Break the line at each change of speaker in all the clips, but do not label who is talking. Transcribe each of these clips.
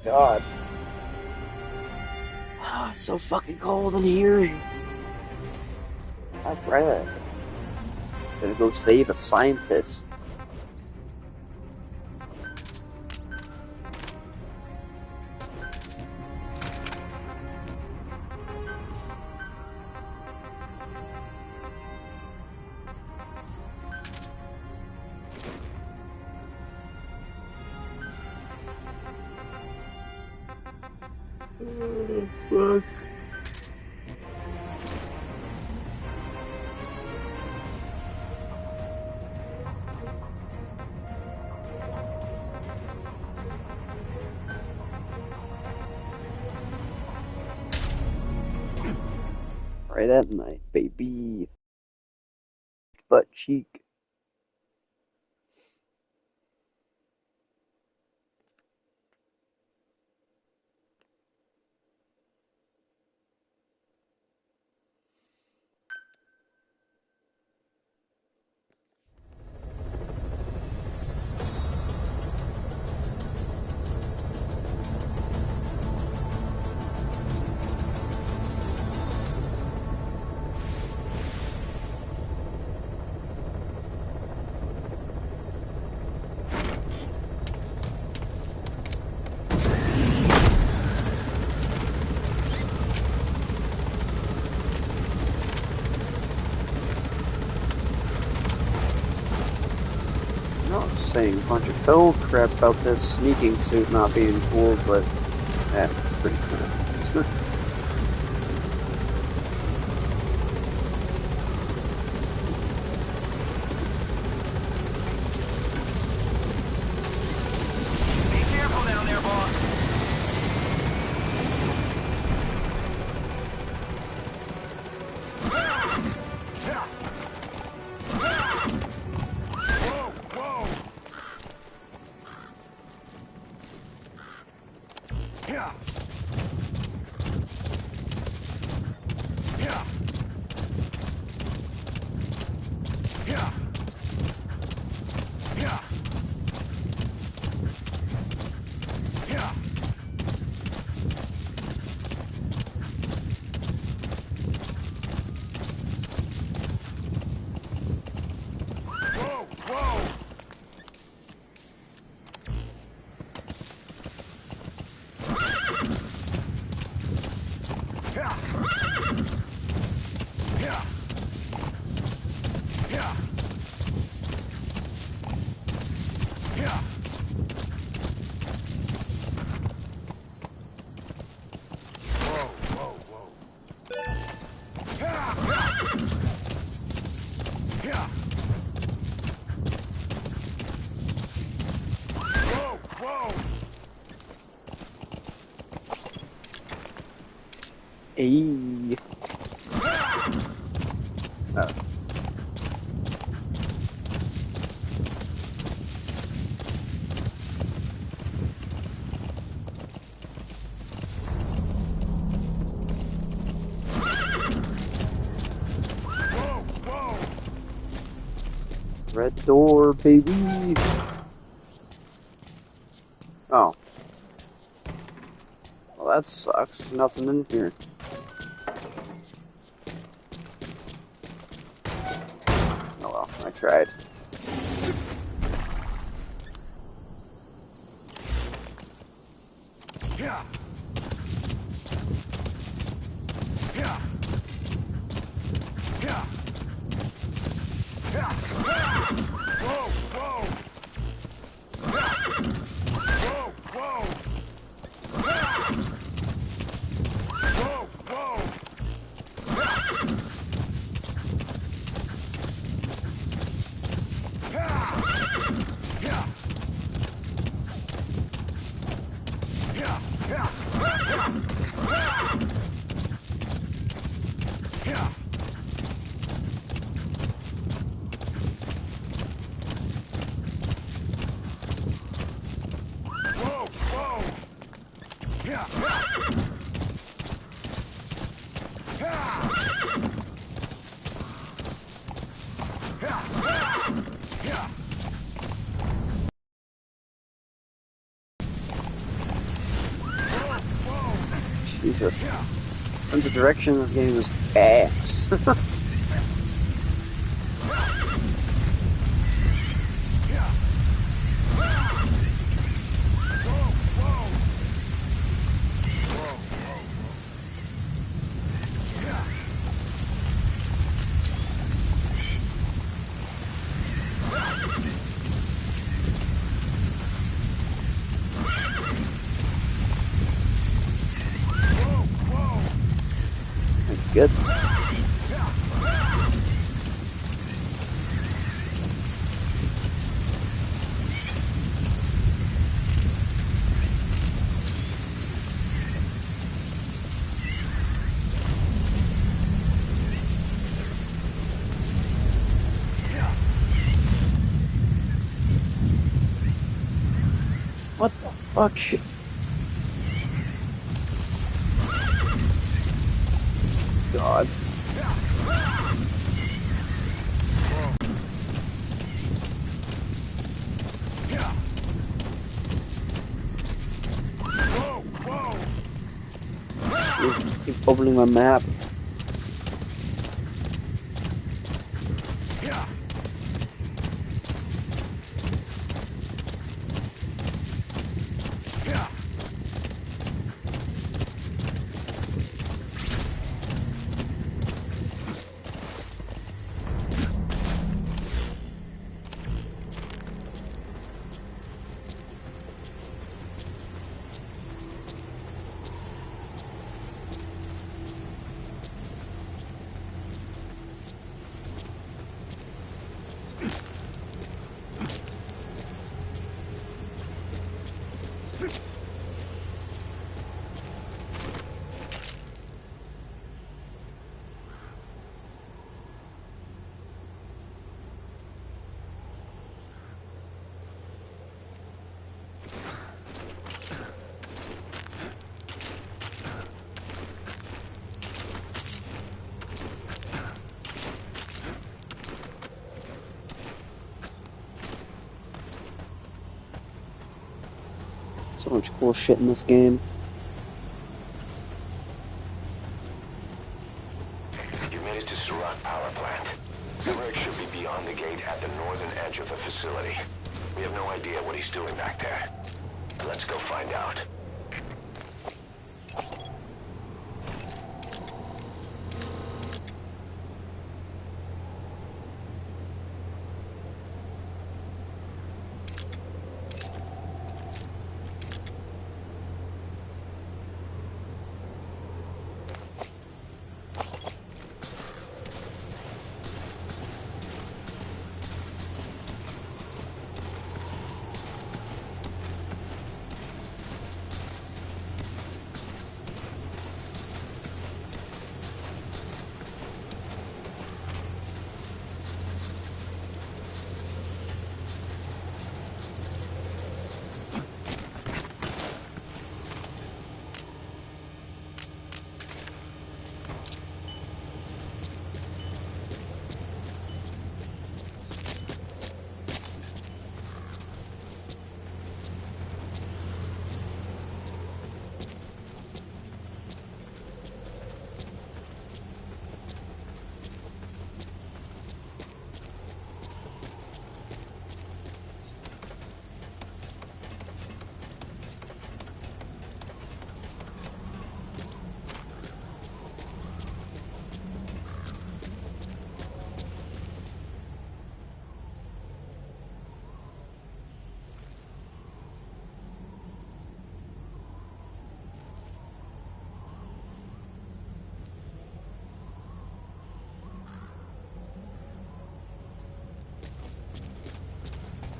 God. Ah, it's so fucking cold in here. Alright. Gonna go save a scientist. Oh, fuck. Right at night, baby. Butt cheek. Saying a bunch of bull crap about this sneaking suit not being cool, but that's pretty cool.
Be careful down there, boss. Whoa, whoa. Yeah. Yeah. Yeah. Yeah. Yeah. Whoa, whoa. Yeah. Yeah. Yeah. Yeah. Whoa, whoa, whoa. Yeah. Yeah. Whoa, whoa.
Ayy. Uh,
Whoa, whoa.
red door, baby. Oh. Well, that sucks. There's nothing in here. Oh well, I tried.
Yeah. Yeah. Yeah. Yeah. Whoa, whoa. Whoa, whoa. Whoa, whoa. Yeah. Yeah. Yeah. Yeah. Yeah. Whoa, whoa. Yeah. Yeah. Yeah. Yeah.
Jesus. Sense of direction in this game is ass. My goodness. What the fuck? God. Keep opening my map. So much cool shit in this game.
You managed to surround power plant. Eric should be beyond the gate at the northern edge of the facility. We have no idea what he's doing back there. Let's go find out.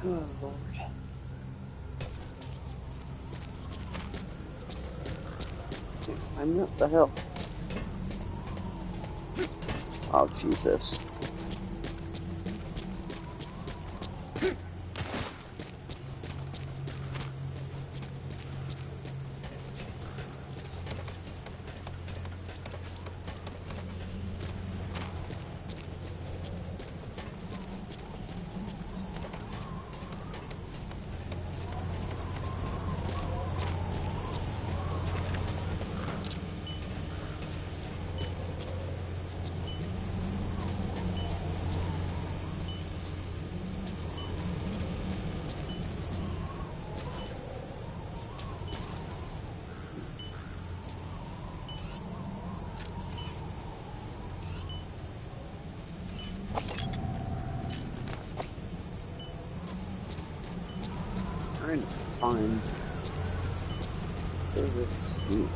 Oh, Lord. I'm what the hell? Oh, Jesus. find favorite sneak.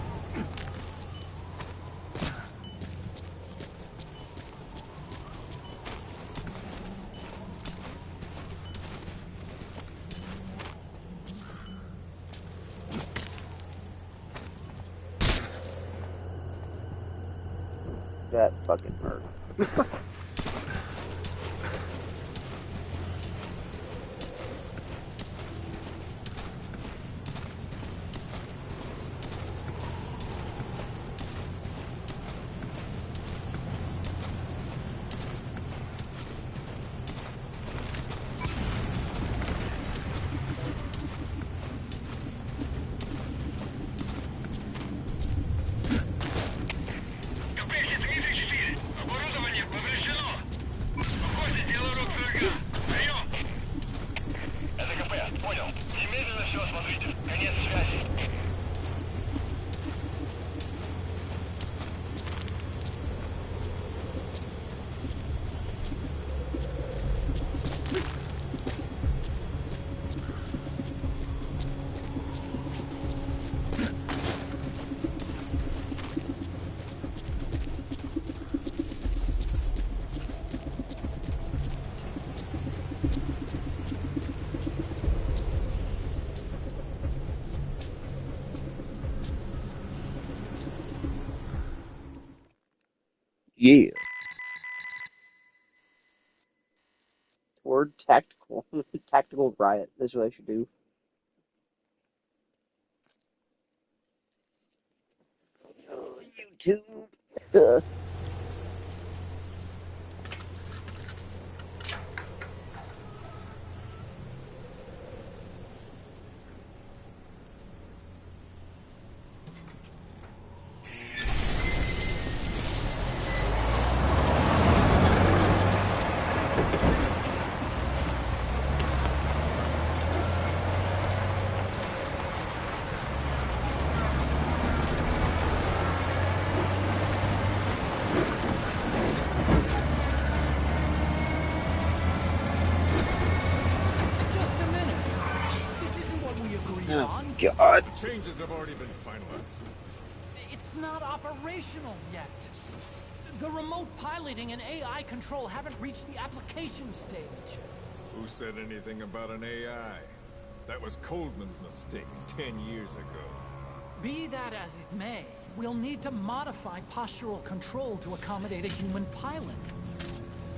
That fucking hurt. Yeah. Word tactical. Tactical riot. That's what I should do. Oh, YouTube.
Just a minute. This isn't what we agreed
Oh,
on.
God.
The changes have already been finalized.
It's not operational yet. The remote piloting and AI control haven't reached the application stage.
Who said anything about an AI? That was Coldman's mistake 10 years ago.
Be that as it may, we'll need to modify postural control to accommodate a human pilot.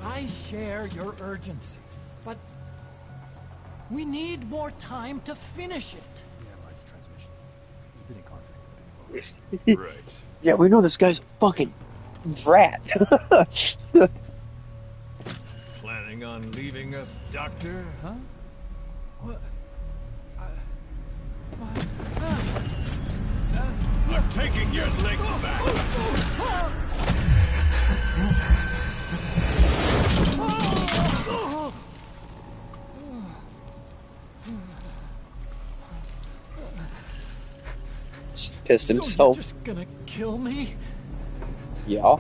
I share your urgency, but we need more time to finish it.
Right.
Yeah, we know this guy's a fucking rat.
Planning on leaving us, Doctor?
Huh? What?
I'm taking your legs back!
Just pissed
So you're
himself.
just gonna kill me?
Yeah.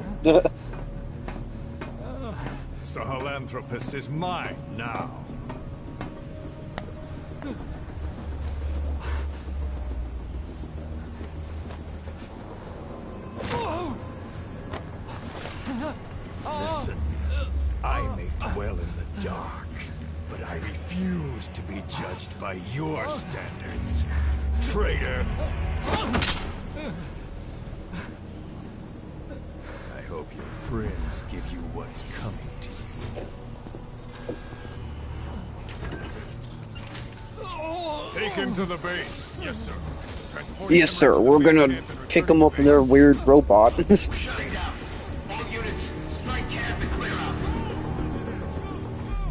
Sahelanthropus is mine now. Listen, I may dwell in the dark, but I refuse to be judged by your standards, traitor. I hope your friends give you what's coming to you. Take him to the base. Yes, sir. Transport
Yes, sir.
him to the
We're
base
gonna
camp and
pick
return
him
to
up in
base.
their weird robot.
Shutting down. All units, strike camp and clear out.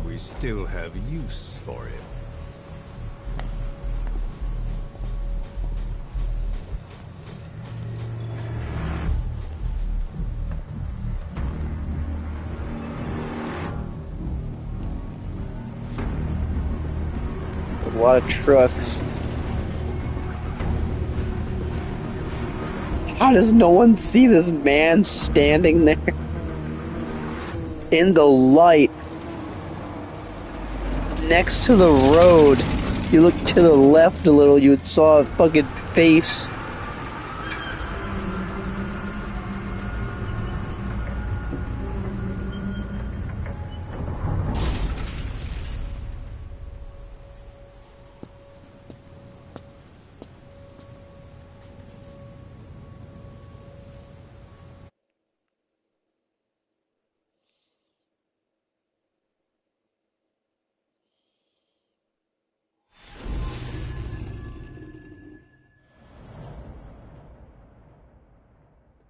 We still have use for him.
A lot of trucks. How does no one see this man standing there in the light next to the road? You look to the left a little, you saw a fucking face.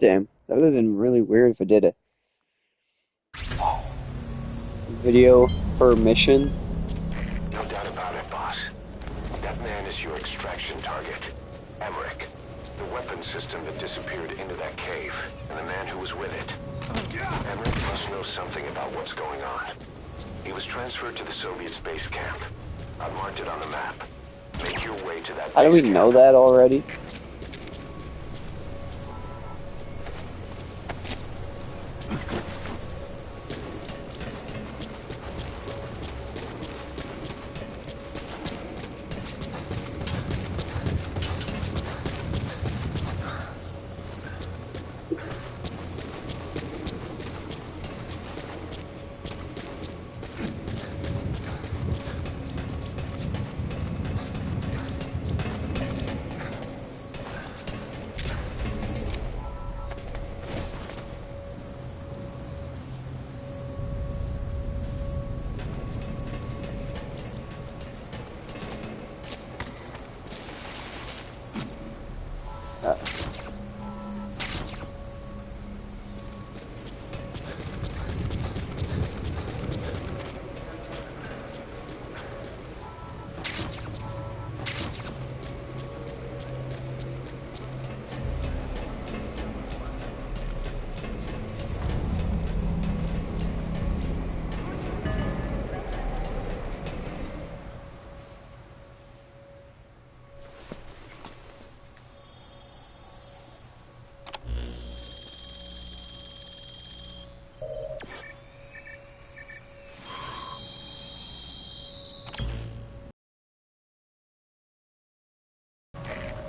Damn, that would have been really weird if I did a video per mission.
No doubt about it, boss. That man is your extraction target. Emmerich. The weapon system that disappeared into that cave, and the man who was with it. Emmerich must know something about what's going on. He was transferred to the Soviet base camp. I've marked it on the map. Make your way to that
How do we
base
know
camp.
that already?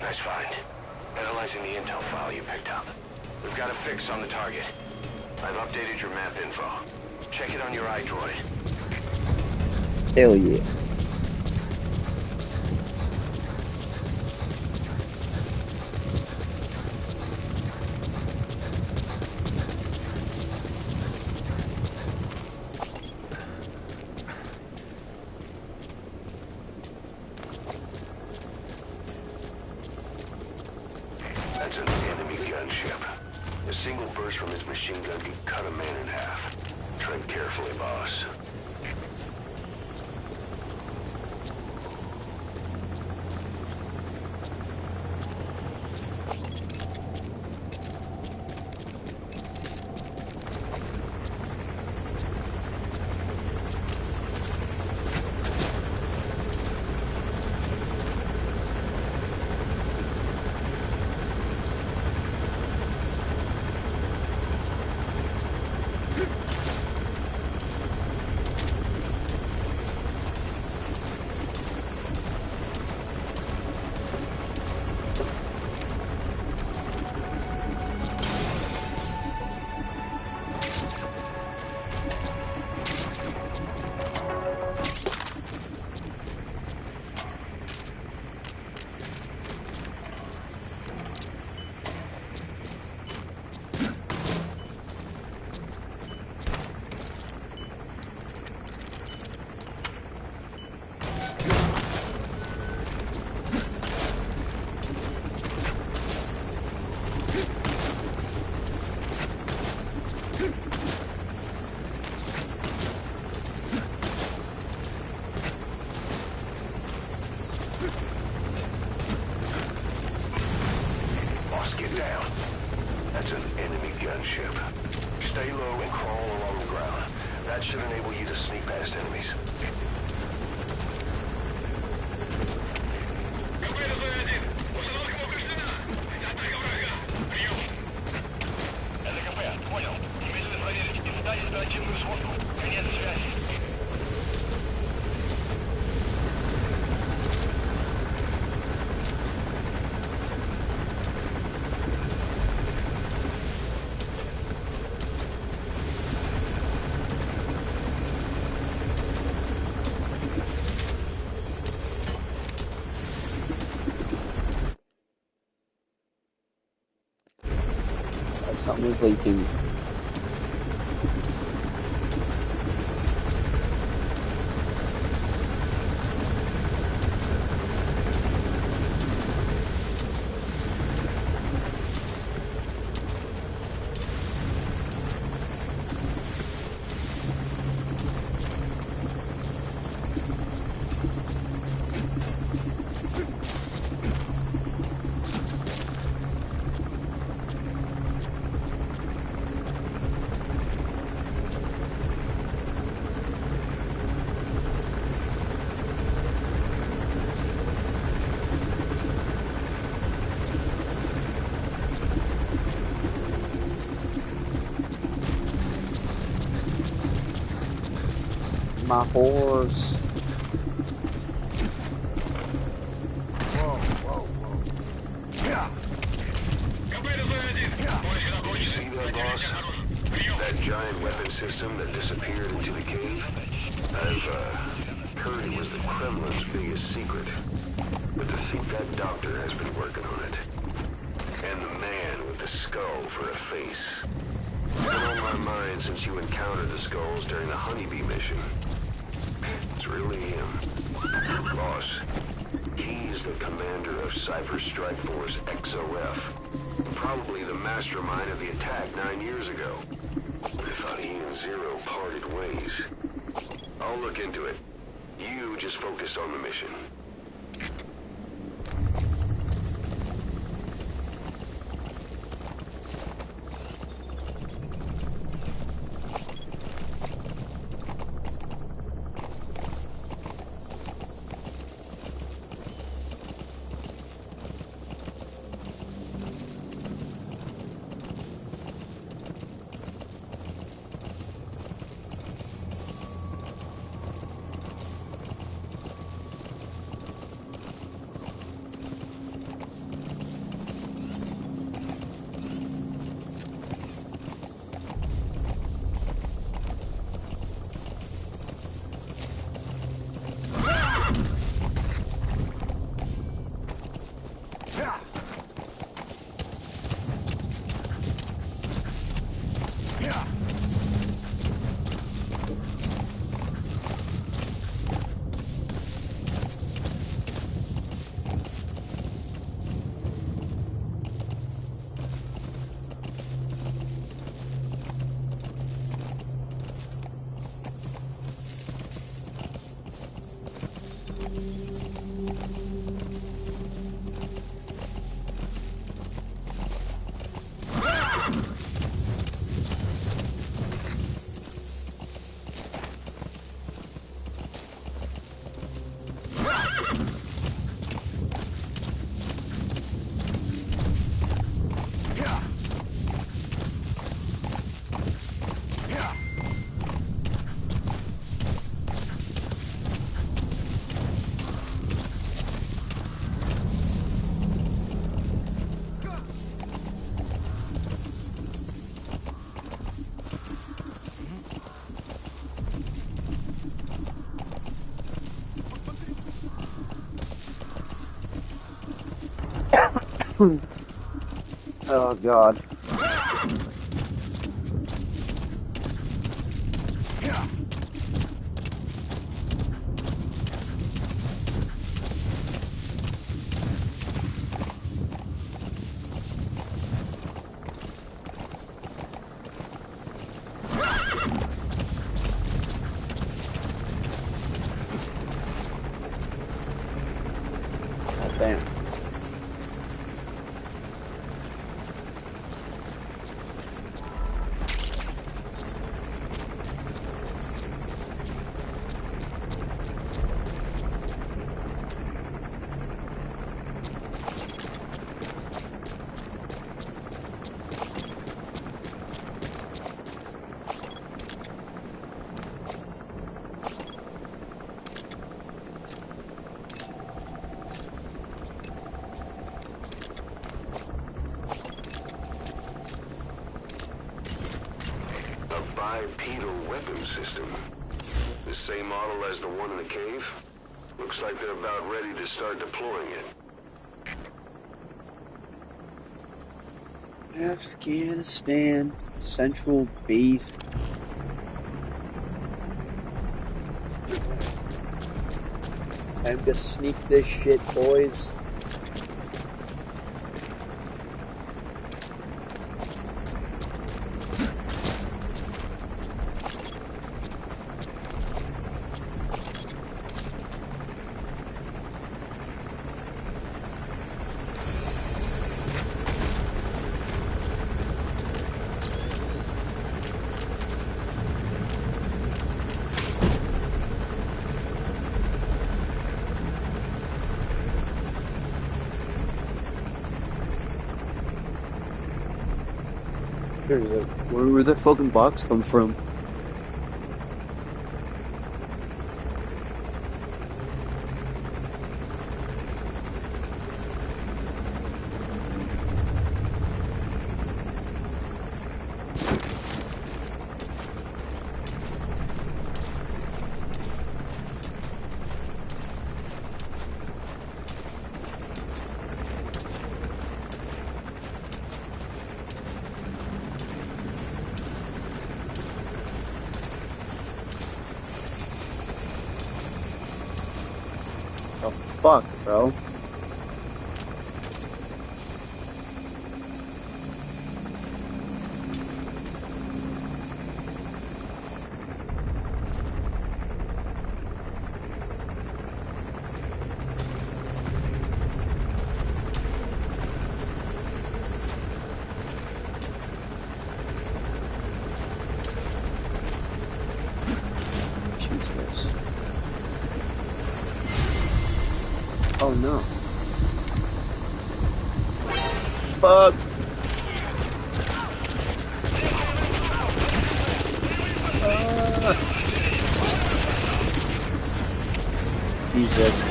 Nice find. Analyzing the intel file you picked up. We've got a fix on the target. I've updated your map info. Check it on your iDroid.
Hell yeah.
That's an enemy gunship. A single burst from his machine gun could cut a man in half. Tread carefully, boss. Get down. That's an enemy gunship. Stay low and crawl along the ground. That should enable you to sneak past enemies. Понял. Немедленно проверить здание оперативную сводку. Конец связи.
Something is leaking. My horse.
You see that, boss? That giant weapon system that disappeared into the cave? I've heard it was the Kremlin's biggest secret. But to think that doctor has been working on it. And the man with the skull for a face. It's been on my mind since you encountered the skulls during the Honeybee mission. It's really him. Boss, he's the commander of Cypher Strike Force XOF. Probably the mastermind of the attack 9 years ago. I thought he and Zero parted ways. I'll look into it. You just focus on the mission.
Oh God. God damn.
Bipedal weapon system. The same model as the one in the cave? Looks like they're about ready to start deploying it.
Afghanistan, Central Base. Time to sneak this shit, boys. Where the fucking box come from? Oh fuck, bro. Jesus. Oh no. Fuck. Jesus.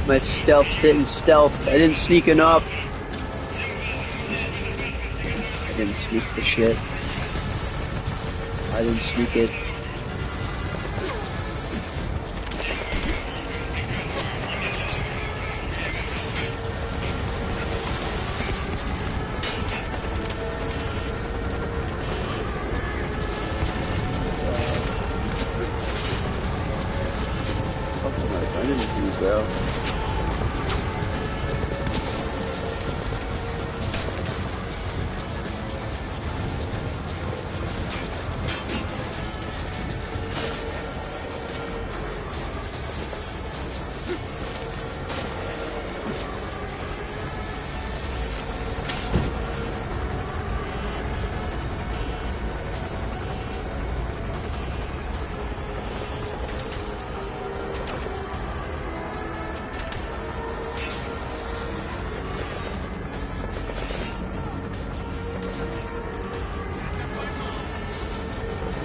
My stealth didn't stealth. I didn't sneak enough. I didn't sneak the shit. I didn't sneak it. I didn't do well.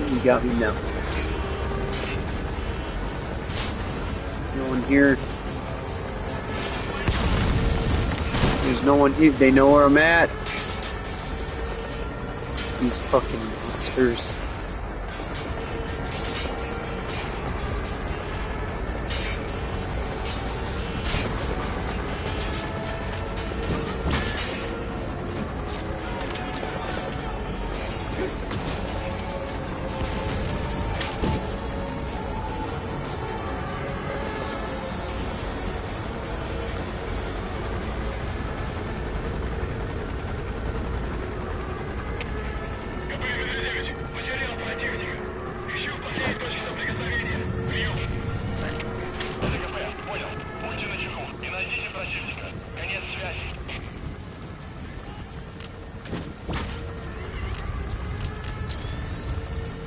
You got me now. No one here. There's no one here. They know where I'm at. These fucking monsters.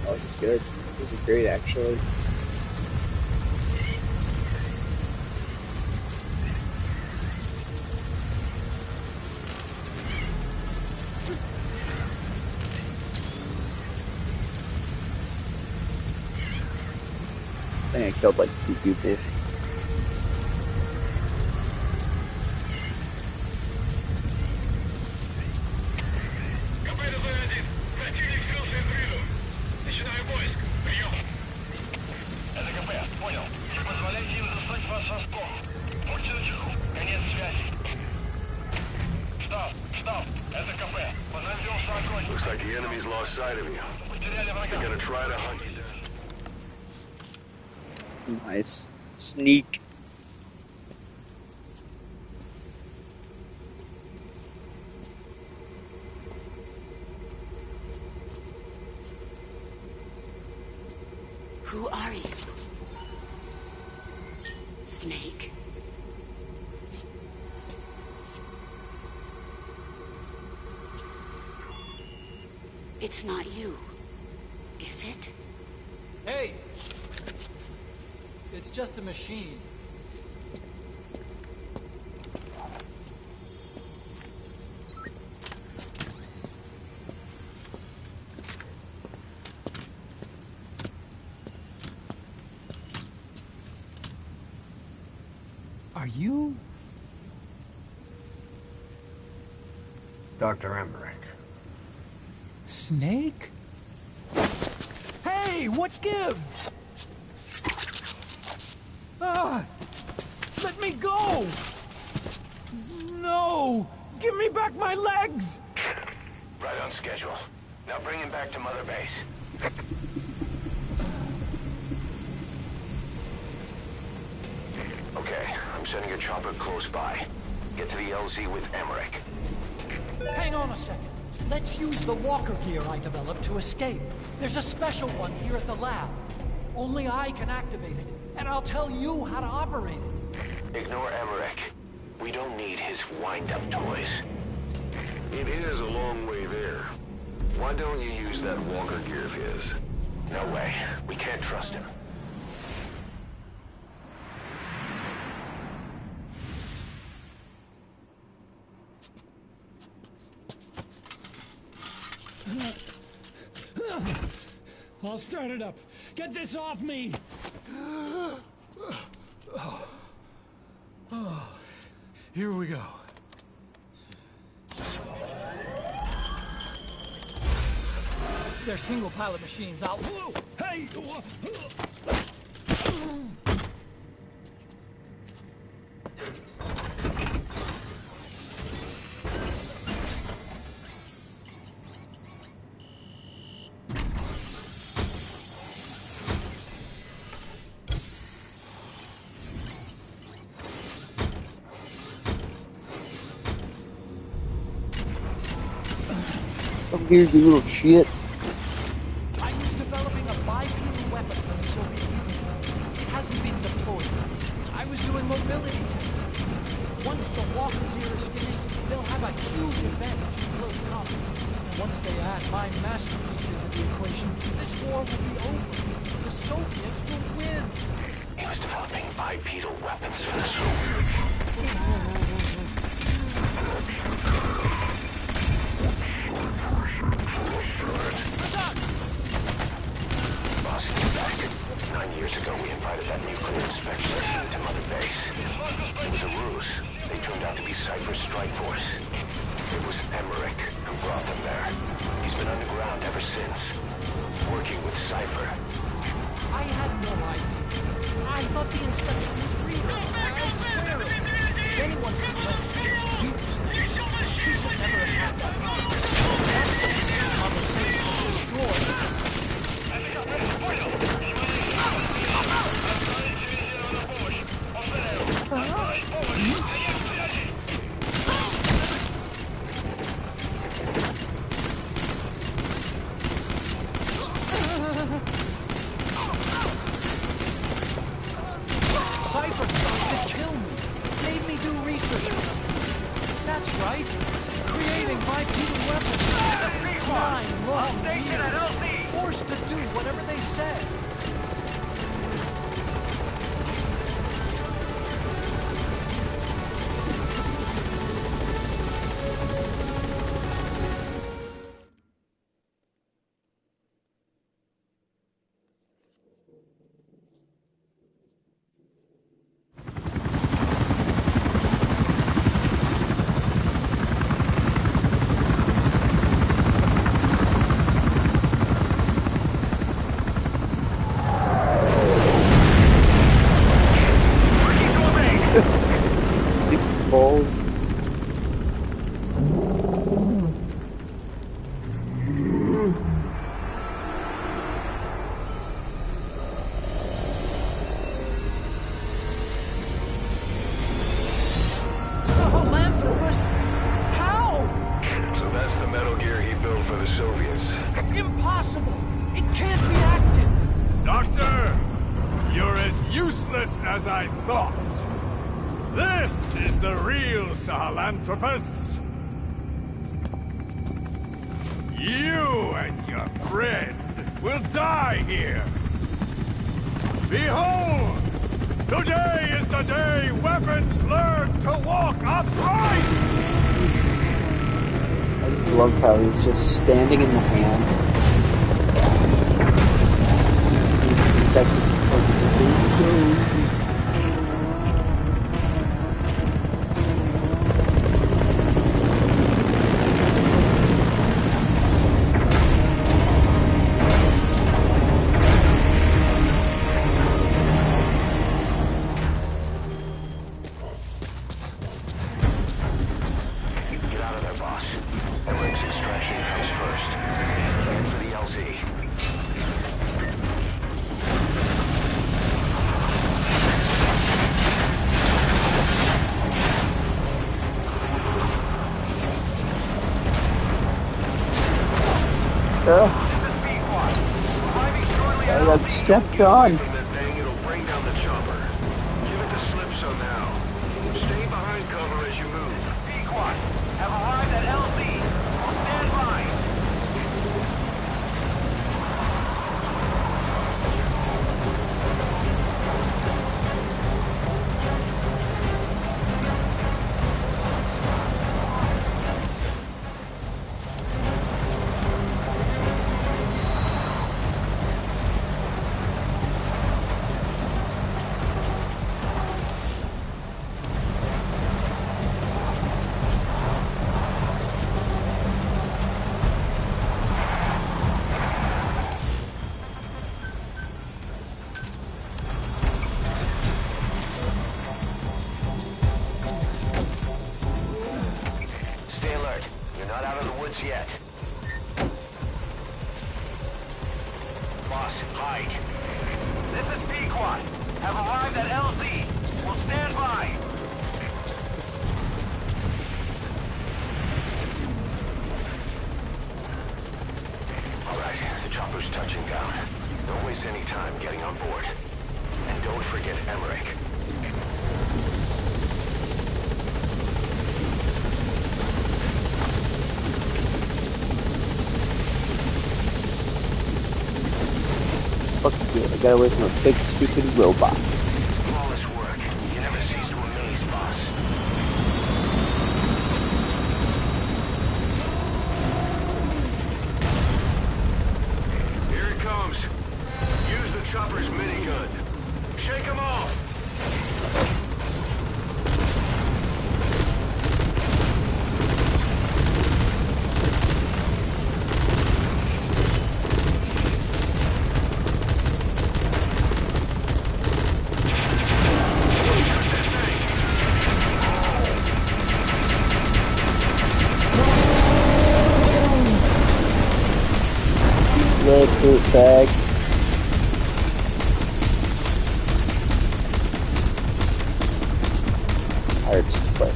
Oh, this is good. This is great, actually. I think I killed like 2 people.
Looks like the enemy's lost sight of you. They're gonna try to hunt you down.
Nice. Sneak.
Who are you? Snake? It's not you, is it?
Hey! It's just a machine. Are you?
Dr. Emmerich.
Snake? Hey, what gives? Ah! Let me go! No! Give me back my legs!
Right on schedule. Now bring him back to Mother Base. Okay, I'm sending a chopper close by. Get to the LZ with Emmerich.
Hang on a second. Let's use the walker gear I developed to escape. There's a special one here at the lab. Only I can activate it, and I'll tell you how to operate it.
Ignore Emmerich. We don't need his wind-up toys. It is a long way there. Why don't you use that walker gear of his? No way. We can't trust him.
I'll start it up. Get this off me!
Here we go.
They're single pilot machines. I'll...
Hey!
Oh, here's the little shit.
I was developing a bipedal weapon for the Soviet Union. It hasn't been deployed yet. I was doing mobility testing. Once the walker gear is finished, they'll have a huge advantage in close combat. And once they add my masterpiece into the equation, this war will be over. The Soviets will win.
He was developing bipedal weapons for the Soviets. Boss, back. 9 years ago, we invited that nuclear inspection team to Mother Base. It was a ruse. They turned out to be Cypher's strike force. It was Emmerich who brought them there. He's been underground ever since, working with Cypher.
I had no idea. I thought the inspection was real. I swear it. If anyone's to blame, it's you, Snake. You should never have had that opportunity. That's the reason Mother Base was destroyed. Cypher tried to kill me. Made me do research. That's right. Creating bipedal weapons. 9 long years. Forced to do whatever they said.
useless as I thought. This is the real Sahelanthropus. You and your friend will die here. Behold! Today is the day weapons learn to walk upright!
I just love how he's just standing in the hand. He's protected because he's a big
Get out of there, boss. Emmerich extraction comes first. Plan for the LZ.
I got stepped on.
That thing, it'll bring down the chopper. Give it the slip so now. Stay behind cover as you move. Pequot, have arrived at LZ. Will stand by. Stay alert. You're not out of the woods yet. Boss, hide. This is Pequot. Have arrived at LZ. Will stand by. Alright, the chopper's touching down. Don't waste any time getting on board. And don't forget Emmerich.
Fuck you, I got away from a big stupid robot.
Flawless work. You never cease to amaze, boss. Here it comes. Use the chopper's minigun. Shake him off.
Red boot bag. Hurts to play.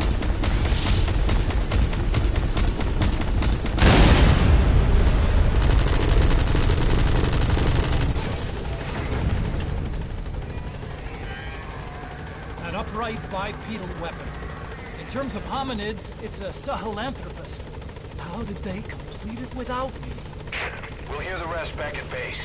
An upright bipedal weapon. In terms of hominids, it's a Sahelanthropus. How did they complete it without me?
We'll hear the rest back at base.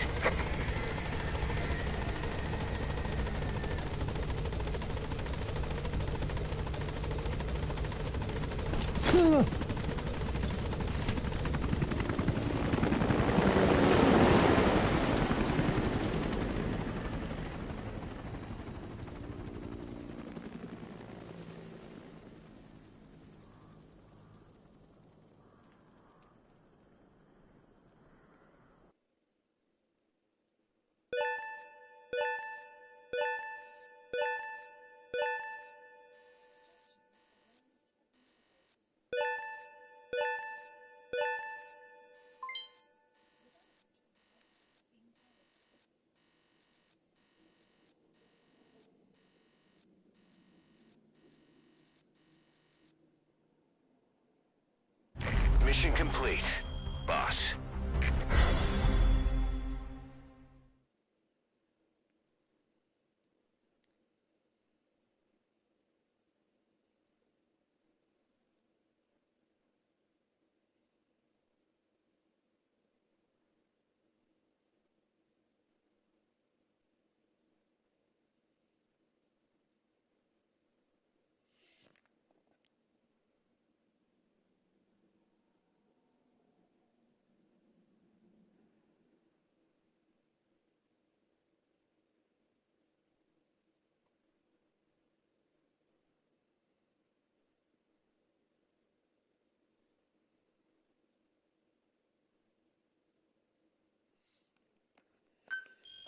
Mission complete, boss.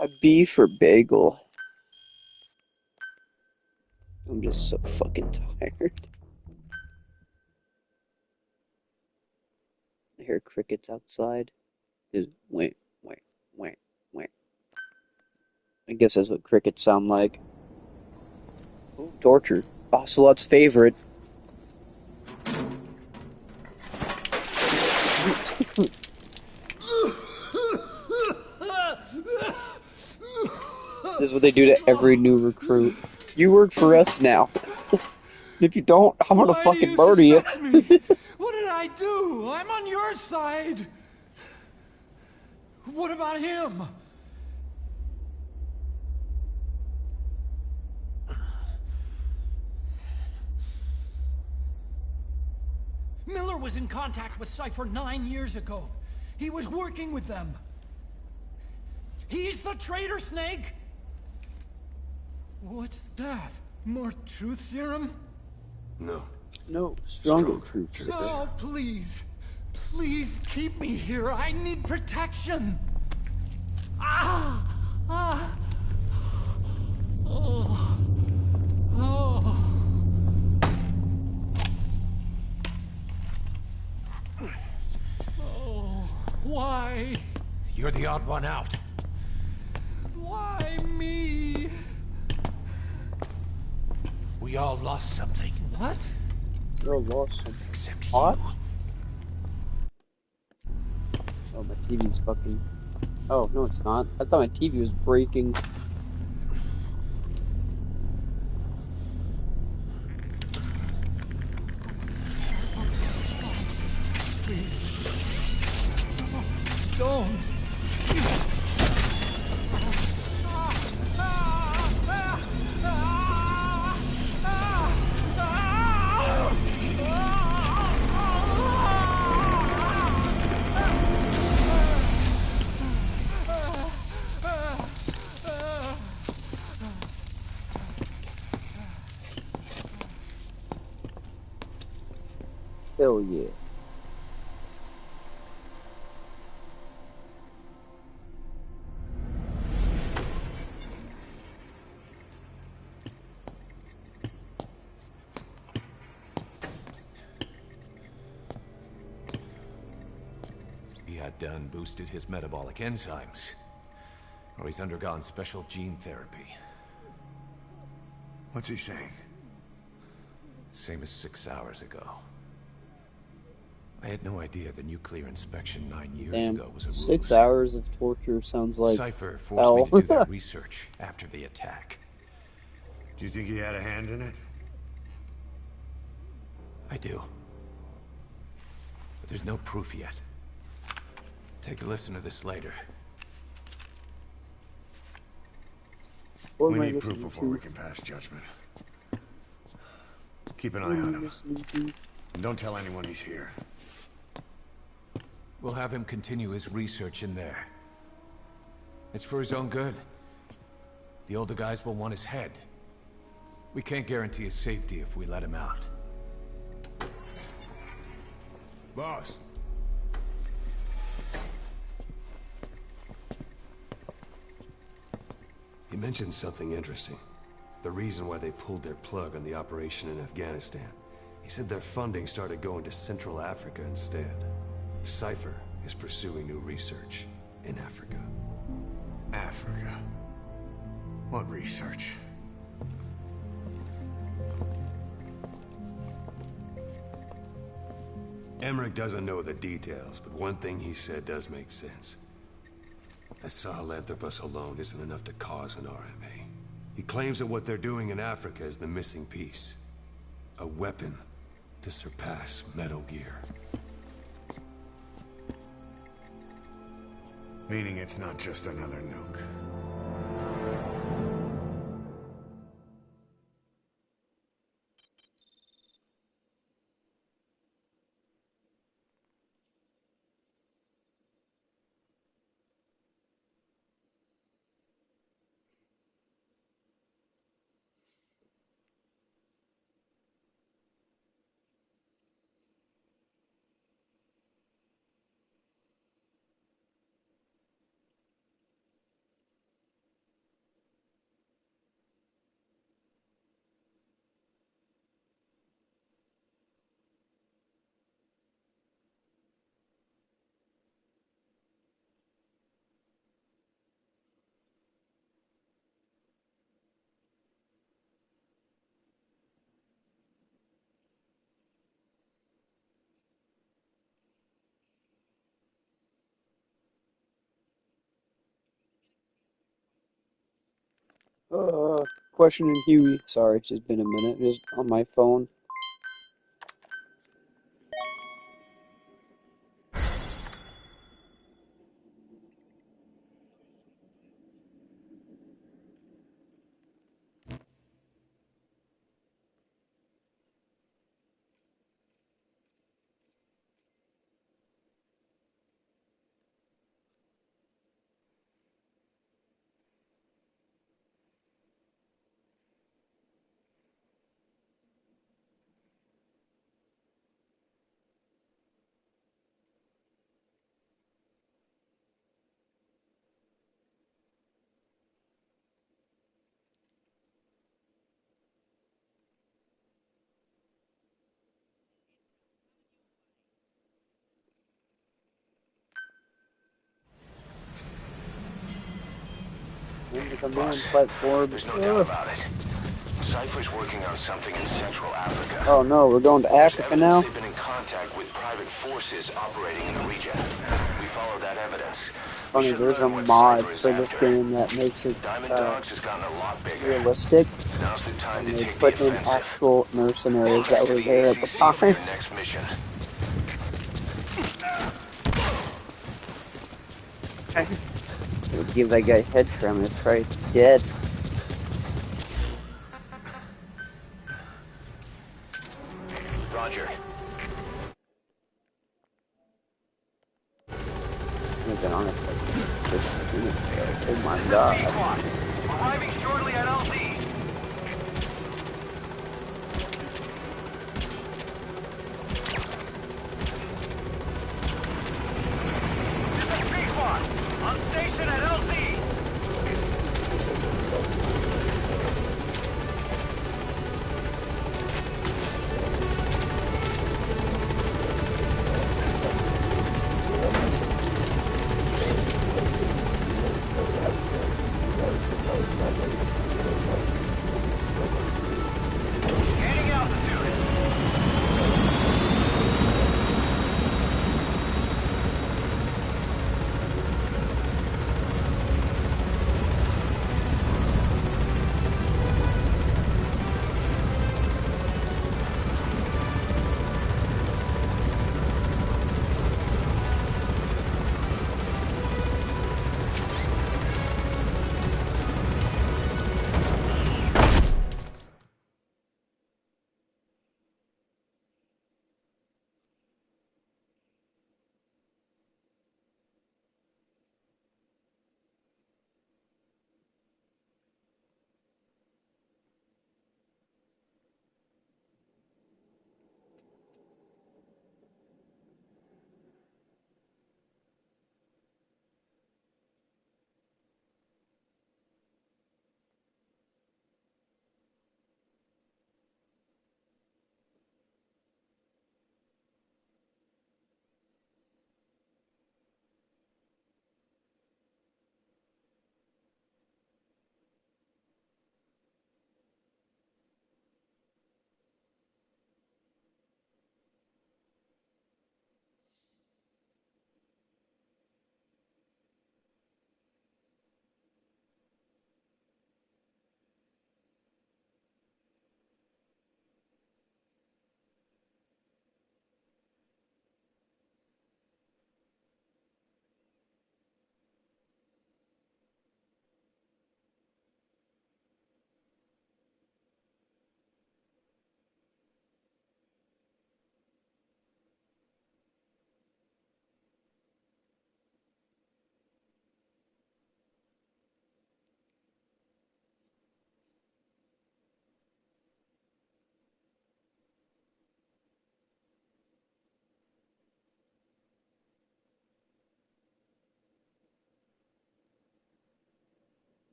A B for bagel. I'm just so fucking tired. I hear crickets outside. Just wait, wait, wait, wait. I guess that's what crickets sound like. Ooh, torture. Ocelot's favorite. This is what they do to every new recruit. You work for us now. If you don't, I'm gonna
Why do
fucking
you
murder you.
suspect me? What did I do? I'm on your side. What about him? Miller was in contact with Cypher 9 years ago. He was working with them. He's the traitor, Snake! What's that? More truth serum?
No.
No, stronger
Stronger
truth.
truth.
Oh, please. Please keep me here. I need protection. Ah! Ah! Oh. Oh. Oh. Why?
You're the odd one out.
Why me?
We all lost something.
What?
You're lost.
Except
What?
you.
Oh, my TV's fucking. Oh, no, it's not. I thought my TV was breaking.
Don't.
Hell yeah.
He had done boosted his metabolic enzymes. Or he's undergone special gene therapy.
What's he saying?
Same as 6 hours ago. I had no idea the nuclear inspection 9 years
Damn.
ago was a
6
ruse.
hours of torture sounds like
Cypher forced
hell.
me to do that research after the attack.
Do you think he had a hand in it?
I do. But there's no proof yet. Take a listen to this later.
What
We
am I
need proof
listening
before
to?
we can pass judgment. Keep an eye
What am
on
I
him.
listening to?
And don't tell anyone he's here.
We'll have him continue his research in there. It's for his own good. The older guys will want his head. We can't guarantee his safety if we let him out.
Boss.
He mentioned something interesting. The reason why they pulled their plug on the operation in Afghanistan. He said their funding started going to Central Africa instead. Cypher is pursuing new research in Africa.
Africa. What research?
Emmerich doesn't know the details, but one thing he said does make sense. The Sahelanthropus alone isn't enough to cause an RMA. He claims that what they're doing in Africa is the missing piece. A weapon to surpass Metal Gear.
Meaning it's not just another nuke.
Questioning Huey. Sorry, it's just been a minute. Just on my phone. In the command
Boss,
platform.
there's no doubt about it. Cypher's working on something in Central Africa.
Oh no, we're going to
There's
Africa
evidence
now?
they've been in contact with private forces operating in the region. We follow that evidence.
It's
We
funny,
should
there's a
learn what
mod
Cypher is
for this
after.
game that makes it
Diamond Dogs has gotten a lot bigger.
realistic,
Now's the time
and
to
they
take the
put in
offensive.
actual mercenaries
Back
that
to
were
the
there at the
ACC for
time.
your next mission.
It'll give that guy head trim, it's probably dead.
Roger.
I've been on it for like 15 minutes ago. Oh my god.
Arriving shortly at LZ. This is P-Squad. On station at LZ. Gaining altitude.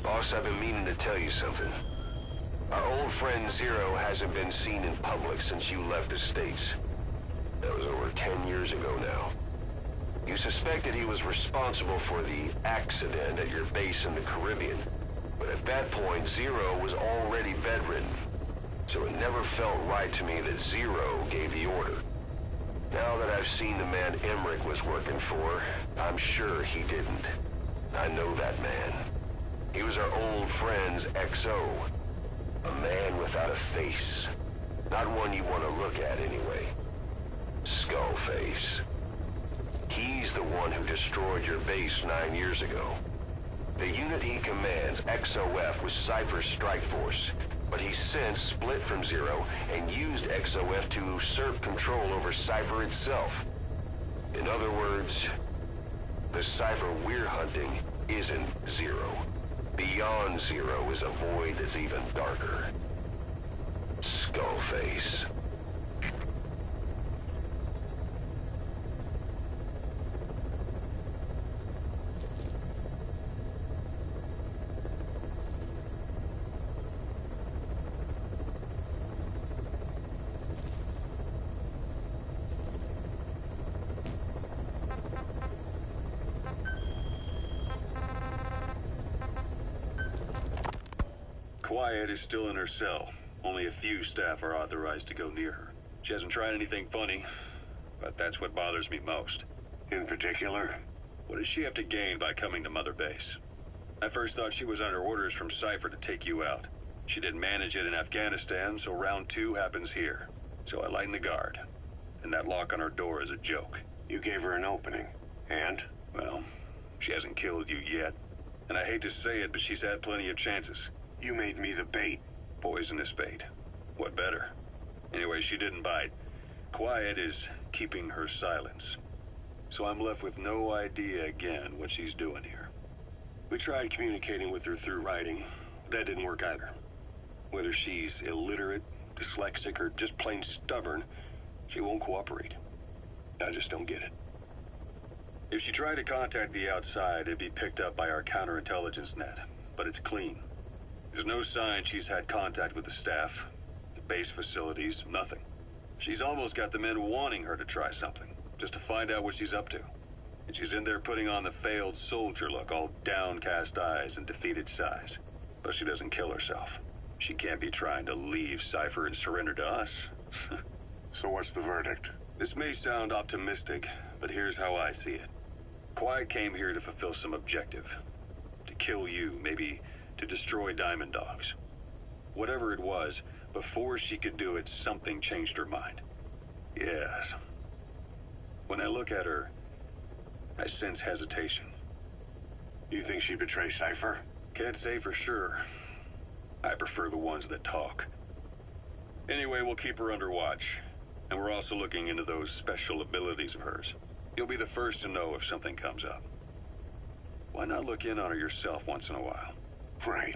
Boss, I've been meaning to tell you something. Our old friend Zero hasn't been seen in public since you left the States. That was over 10 years ago now. You suspected he was responsible for the accident at your base in the Caribbean. But at that point, Zero was already bedridden. So it never felt right to me that Zero gave the order. Now that I've seen the man Emmerich was working for, I'm sure he didn't. I know that man. He was our old friend's XO. A man without a face. Not one you want to look at anyway. Skullface. He's the one who destroyed your base 9 years ago. The unit he commands, XOF, was Cypher's strike force, but he's since split from Zero and used XOF to usurp control over Cypher itself. In other words, the Cypher we're hunting isn't Zero. Beyond Zero is a void that's even darker. Skullface.
Quiet is still in her cell. Only a few staff are authorized to go near her. She hasn't tried anything funny, but that's what bothers me most.
In particular?
What does she have to gain by coming to Mother Base? I first thought she was under orders from Cypher to take you out. She didn't manage it in Afghanistan, so round 2 happens here. So I lighten the guard. And that lock on her door is a joke.
You gave her an opening. And?
Well, she hasn't killed you yet. And I hate to say it, but she's had plenty of chances.
You made me the bait.
Poisonous bait. What better? Anyway, she didn't bite. Quiet is keeping her silence. So I'm left with no idea again what she's doing here.
We tried communicating with her through writing. That didn't work either. Whether she's illiterate, dyslexic, or just plain stubborn, she won't cooperate. I just don't get it.
If she tried to contact the outside, it'd be picked up by our counterintelligence net. But it's clean. There's no sign she's had contact with the staff, the base facilities, nothing. She's almost got the men wanting her to try something, just to find out what she's up to. And she's in there putting on the failed soldier look, all downcast eyes and defeated sighs. But she doesn't kill herself. She can't be trying to leave Cypher and surrender to us.
So what's the verdict?
This may sound optimistic, but here's how I see it. Quiet came here to fulfill some objective. To kill you, maybe to destroy Diamond Dogs. Whatever it was, before she could do it, something changed her mind. Yes. When I look at her, I sense hesitation.
You think she betrayed Cypher?
Can't say for sure. I prefer the ones that talk. Anyway, we'll keep her under watch. And we're also looking into those special abilities of hers. You'll be the first to know if something comes up. Why not look in on her yourself once in a while?
Right.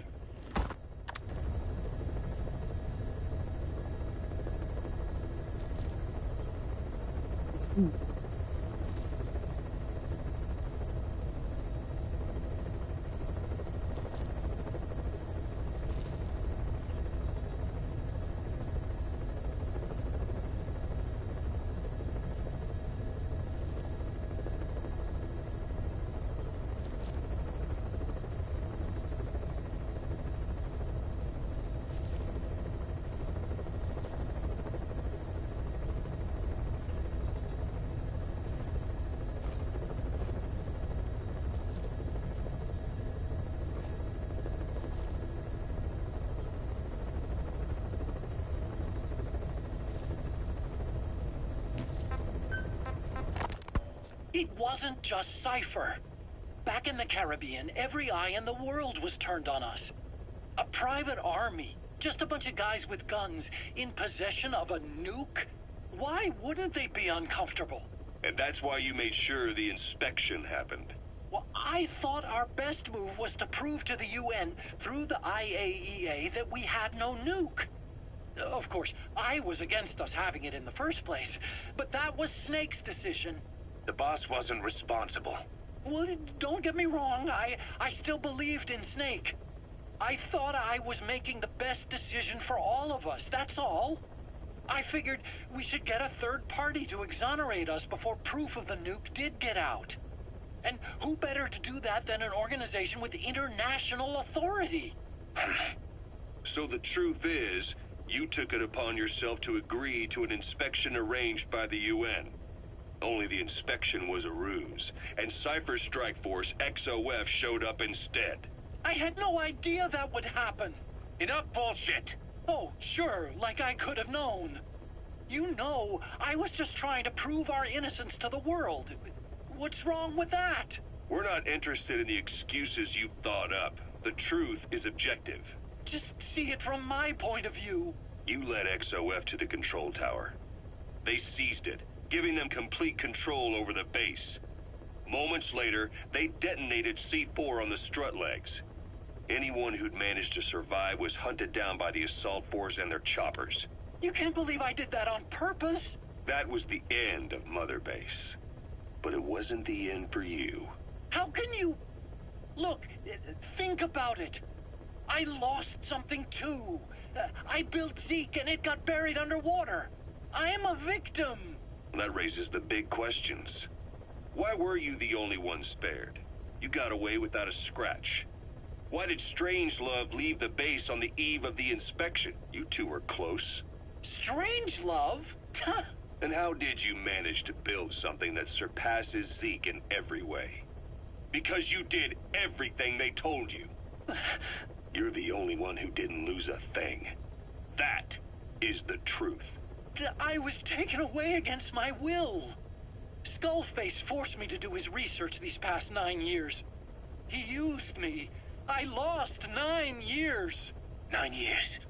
It wasn't just Cypher. Back in the Caribbean, every eye in the world was turned on us. A private army, just a bunch of guys with guns, in possession of a nuke? Why wouldn't they be uncomfortable?
And that's why you made sure the inspection happened.
Well, I thought our best move was to prove to the UN through the IAEA that we had no nuke. Of course, I was against us having it in the first place, but that was Snake's decision.
The boss wasn't responsible.
Well, don't get me wrong, I still believed in Snake. I thought I was making the best decision for all of us, that's all. I figured we should get a third party to exonerate us before proof of the nuke did get out. And who better to do that than an organization with international authority?
So the truth is, You took it upon yourself to agree to an inspection arranged by the UN. Only the inspection was a ruse, and Cypher's strike force, XOF, showed up instead.
I had no idea that would happen.
Enough bullshit!
Oh, sure, like I could have known. You know, I was just trying to prove our innocence to the world. What's wrong with that?
We're not interested in the excuses you've thought up. The truth is objective.
Just see it from my point of view.
You led XOF to the control tower. They seized it, giving them complete control over the base. Moments later, they detonated C4 on the strut legs. Anyone who'd managed to survive was hunted down by the assault force and their choppers.
You can't believe I did that on purpose.
That was the end of Mother Base. But it wasn't the end for you.
How can you... Look, think about it. I lost something too. I built Zeke and it got buried underwater. I am a victim.
That raises the big questions. Why were you the only one spared? You got away without a scratch. Why did Strangelove leave the base on the eve of the inspection? You two were close.
Strangelove?
And how did you manage to build something that surpasses Zeke in every way? Because you did everything they told you. You're the only one who didn't lose a thing. That is the truth.
I was taken away against my will. Skullface forced me to do his research these past 9 years. He used me. I lost 9 years.
9 years.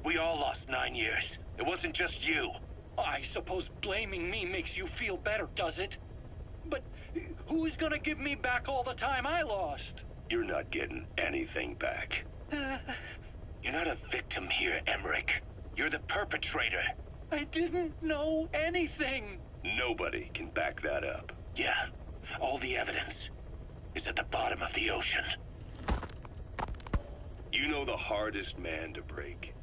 We all lost 9 years. It wasn't just you.
I suppose blaming me makes you feel better, does it? But who's gonna give me back all the time I lost?
You're not getting anything back.
You're not a victim here, Emmerich. You're the perpetrator.
I didn't know anything.
Nobody can back that up.
Yeah, all the evidence is at the bottom of the ocean.
You know the hardest man to break.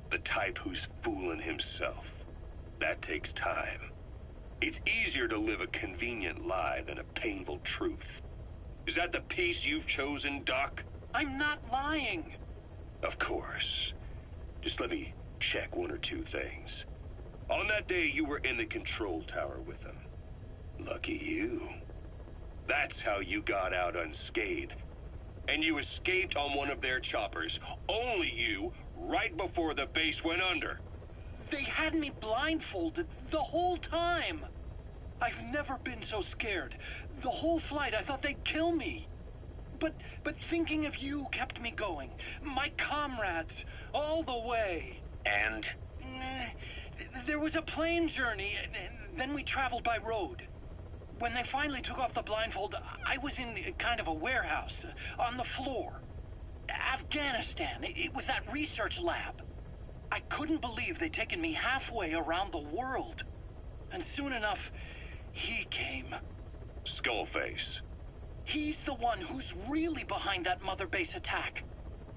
The type who's fooling himself. That takes time. It's easier to live a convenient lie than a painful truth. Is that the piece you've chosen, Doc?
I'm not lying.
Of course. Just let me check one or two things. On that day, you were in the control tower with them. Lucky you. That's how you got out unscathed. And you escaped on one of their choppers. Only you, right before the base went under.
They had me blindfolded the whole time. I've never been so scared. The whole flight, I thought they'd kill me. But thinking of you kept me going. My comrades, all the way.
And?
There was a plane journey, and then we traveled by road. When they finally took off the blindfold, I was in kind of a warehouse, on the floor. Afghanistan, it was that research lab. I couldn't believe they'd taken me halfway around the world. And soon enough, he came.
Skullface.
He's the one who's really behind that Mother Base attack.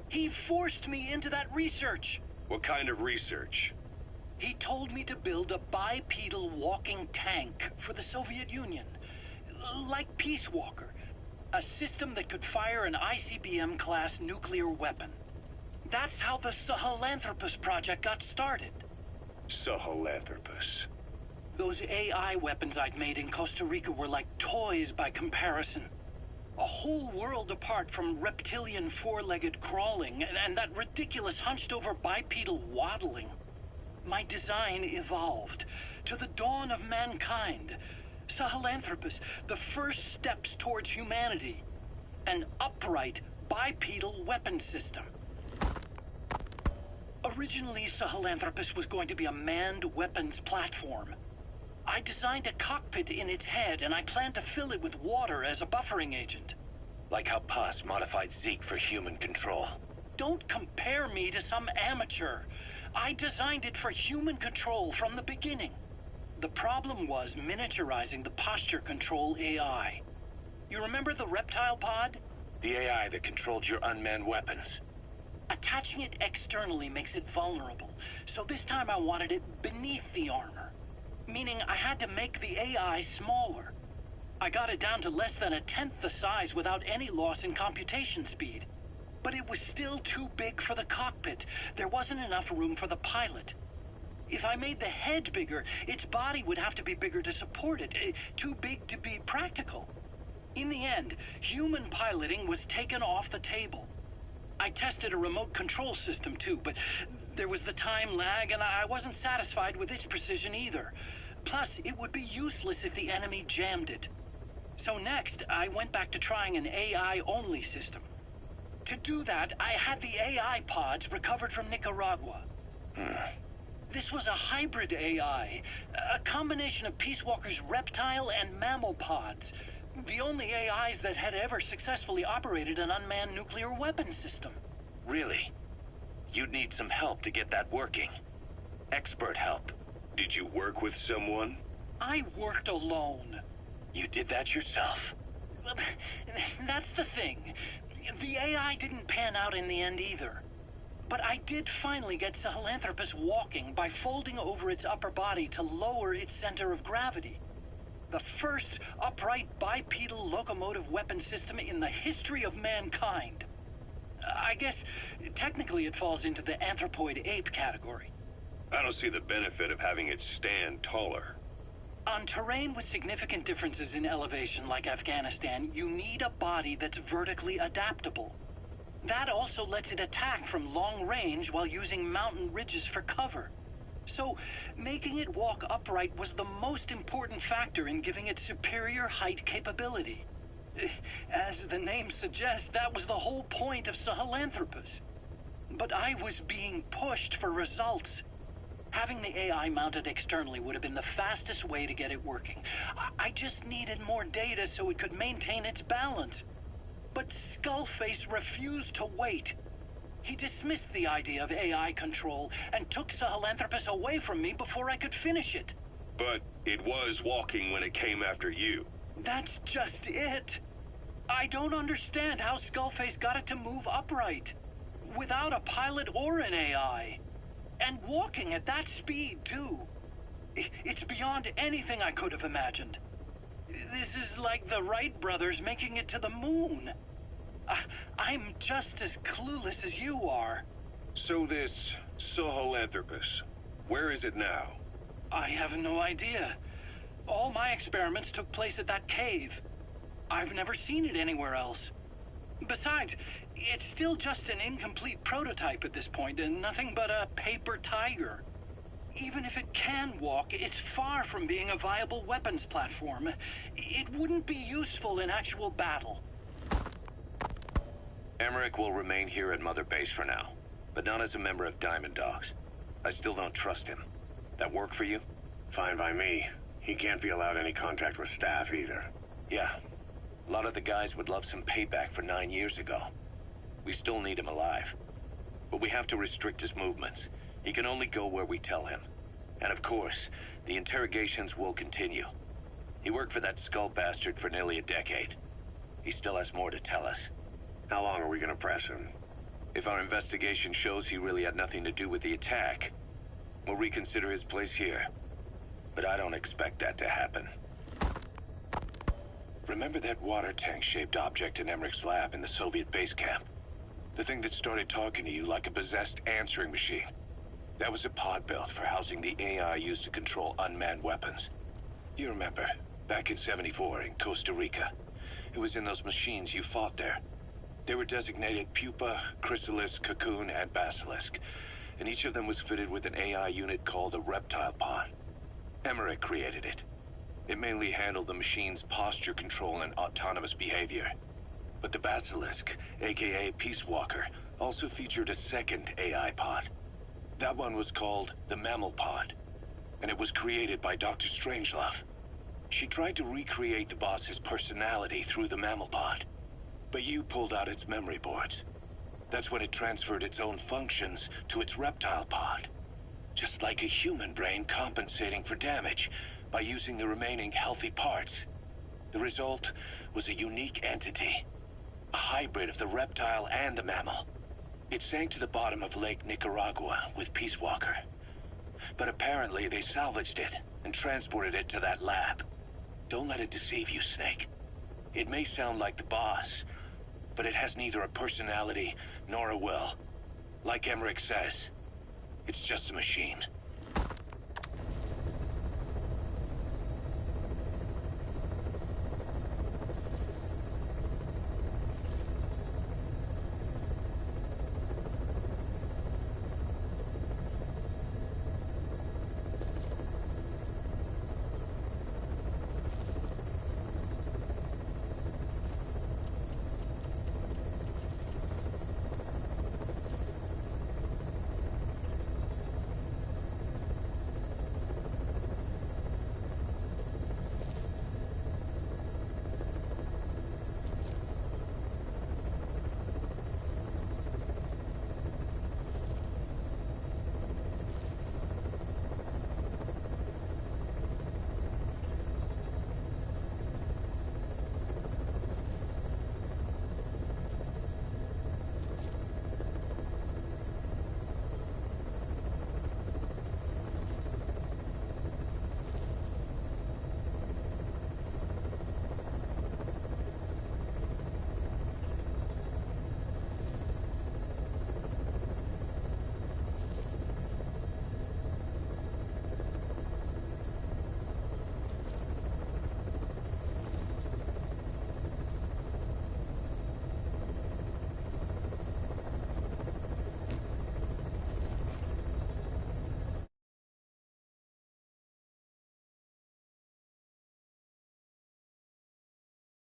He forced me into that research.
What kind of research?
He told me to build a bipedal walking tank for the Soviet Union. Like Peace Walker. A system that could fire an ICBM-class nuclear weapon. That's how the Sahelanthropus project got started.
Sahelanthropus.
Those AI weapons I'd made in Costa Rica were like toys by comparison. A whole world apart from reptilian four-legged crawling and that ridiculous hunched-over bipedal waddling. My design evolved to the dawn of mankind. Sahelanthropus, the first steps towards humanity. An upright bipedal weapon system. Originally, Sahelanthropus was going to be a manned weapons platform. I designed a cockpit in its head, and I planned to fill it with water as a buffering agent.
Like how Paz modified Zeke for human control.
Don't compare me to some amateur. I designed it for human control from the beginning. The problem was miniaturizing the posture control AI. You remember the reptile pod?
The AI that controlled your unmanned weapons.
Attaching it externally makes it vulnerable, so this time I wanted it beneath the armor. Meaning I had to make the AI smaller. I got it down to less than 1/10 the size without any loss in computation speed. but it was still too big for the cockpit. There wasn't enough room for the pilot. If I made the head bigger, its body would have to be bigger to support it. Too big to be practical. In the end, human piloting was taken off the table. I tested a remote control system too, but there was the time lag and I wasn't satisfied with its precision either. Plus, it would be useless if the enemy jammed it. So next, I went back to trying an AI-only system. To do that, I had the AI pods recovered from Nicaragua. This was a hybrid AI, a combination of Peace Walker's reptile and mammal pods. The only AIs that had ever successfully operated an unmanned nuclear weapon system.
Really? You'd need some help to get that working. Expert help.
Did you work with someone?
I worked alone.
You did that yourself?
That's the thing. The AI didn't pan out in the end either. But I did finally get Sahelanthropus walking by folding over its upper body to lower its center of gravity. The first upright bipedal locomotive weapon system in the history of mankind. I guess technically it falls into the anthropoid ape category.
I don't see the benefit of having it stand taller.
On terrain with significant differences in elevation like Afghanistan, you need a body that's vertically adaptable. That also lets it attack from long range while using mountain ridges for cover. So, making it walk upright was the most important factor in giving it superior height capability. As the name suggests, that was the whole point of Sahelanthropus. But I was being pushed for results. Having the AI mounted externally would have been the fastest way to get it working. I just needed more data so it could maintain its balance. But Skullface refused to wait. He dismissed the idea of AI control and took Sahelanthropus away from me before I could finish it.
But it was walking when it came after you.
That's just it. I don't understand how Skullface got it to move upright, without a pilot or an AI. And walking at that speed, too. It's beyond anything I could have imagined. This is like the Wright brothers making it to the moon. I'm just as clueless as you are.
So this Sahelanthropus, where is it now?
I have no idea. All my experiments took place at that cave. I've never seen it anywhere else. Besides, it's still just an incomplete prototype at this point, and nothing but a paper tiger. Even if it can walk, it's far from being a viable weapons platform. It wouldn't be useful in actual battle.
Emmerich will remain here at Mother Base for now, but not as a member of Diamond Dogs. I still don't trust him. That work for you?
Fine by me. He can't be allowed any contact with staff either.
Yeah. A lot of the guys would love some payback for 9 years ago. We still need him alive. But we have to restrict his movements. He can only go where we tell him. And of course, the interrogations will continue. He worked for that skull bastard for nearly a decade. He still has more to tell us.
How long are we gonna press him?
If our investigation shows he really had nothing to do with the attack, we'll reconsider his place here. But I don't expect that to happen. Remember that water tank-shaped object in Emmerich's lab in the Soviet base camp? The thing that started talking to you like a possessed answering machine. That was a pod built for housing the AI used to control unmanned weapons. You remember, back in '74 in Costa Rica. It was in those machines you fought there. They were designated Pupa, Chrysalis, Cocoon, and Basilisk, and each of them was fitted with an AI unit called a reptile pod. Emmerich created it. It mainly handled the machine's posture control and autonomous behavior. But the Basilisk, aka Peace Walker, also featured a second AI pod. That one was called the Mammal Pod, and it was created by Dr. Strangelove. She tried to recreate the boss's personality through the Mammal Pod, but you pulled out its memory boards. That's when it transferred its own functions to its reptile pod. Just like a human brain compensating for damage by using the remaining healthy parts. The result was a unique entity, a hybrid of the reptile and the mammal. It sank to the bottom of Lake Nicaragua with Peace Walker. But apparently they salvaged it and transported it to that lab. Don't let it deceive you, Snake. It may sound like the boss,
but it has neither a personality nor a will. Like Emmerich says, it's just a machine.